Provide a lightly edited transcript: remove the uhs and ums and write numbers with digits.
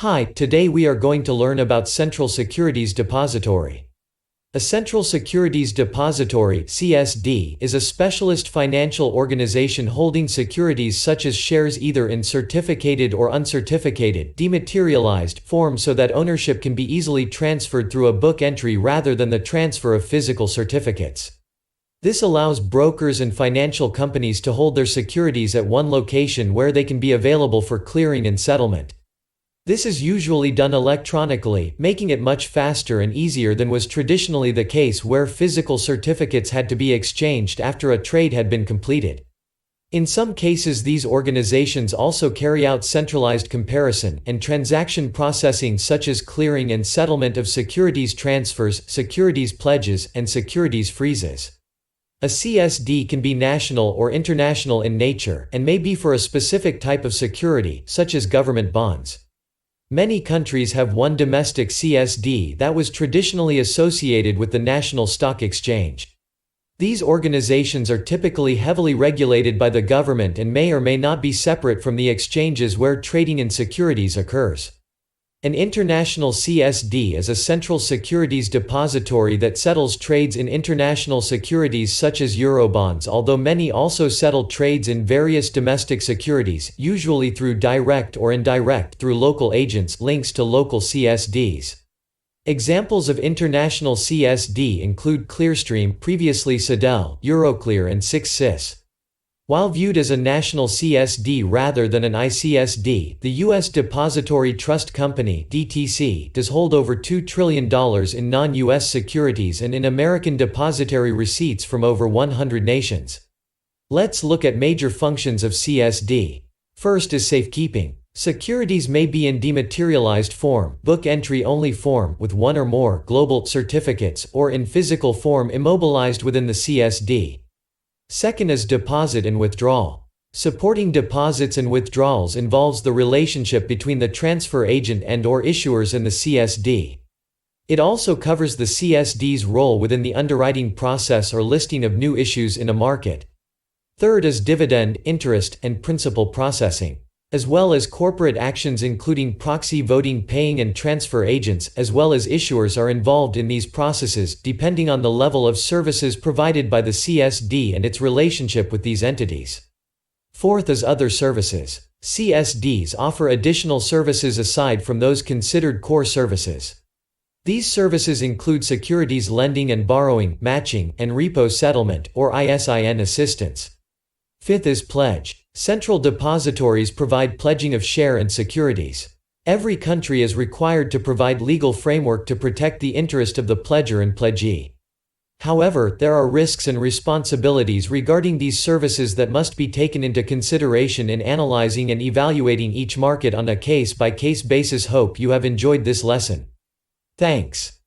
Hi, today we are going to learn about Central Securities Depository. A Central Securities Depository (CSD) is a specialist financial organization holding securities such as shares either in certificated or uncertificated, dematerialized form so that ownership can be easily transferred through a book entry rather than the transfer of physical certificates. This allows brokers and financial companies to hold their securities at one location where they can be available for clearing and settlement. This is usually done electronically, making it much faster and easier than was traditionally the case where physical certificates had to be exchanged after a trade had been completed. In some cases, these organizations also carry out centralized comparison and transaction processing such as clearing and settlement of securities transfers, securities pledges, and securities freezes. A CSD can be national or international in nature and may be for a specific type of security, such as government bonds. Many countries have one domestic CSD that was traditionally associated with the National Stock Exchange. These organizations are typically heavily regulated by the government and may or may not be separate from the exchanges where trading in securities occurs. An international CSD is a central securities depository that settles trades in international securities such as Eurobonds, although many also settle trades in various domestic securities, usually through direct or indirect through local agents, links to local CSDs. Examples of international CSD include Clearstream, previously Cedel, Euroclear, and 6sys. While viewed as a national CSD rather than an ICSD, the U.S. Depository Trust Company (DTC) does hold over $2 trillion in non-U.S. securities and in American depository receipts from over 100 nations. Let's look at major functions of CSD. First is safekeeping. Securities may be in dematerialized form, book entry only form, with one or more global certificates, or in physical form immobilized within the CSD. Second is deposit and withdrawal. Supporting deposits and withdrawals involves the relationship between the transfer agent and/or issuers and the CSD. It also covers the CSD's role within the underwriting process or listing of new issues in a market. Third is dividend, interest, and principal processing, as well as corporate actions including proxy voting. Paying and transfer agents, as well as issuers, are involved in these processes, depending on the level of services provided by the CSD and its relationship with these entities. Fourth is other services. CSDs offer additional services aside from those considered core services. These services include securities lending and borrowing, matching, and repo settlement, or ISIN assistance. Fifth is pledge. Central depositories provide pledging of share and securities. Every country is required to provide legal framework to protect the interest of the pledger and pledgee. However, there are risks and responsibilities regarding these services that must be taken into consideration in analyzing and evaluating each market on a case-by-case basis. Hope you have enjoyed this lesson. Thanks.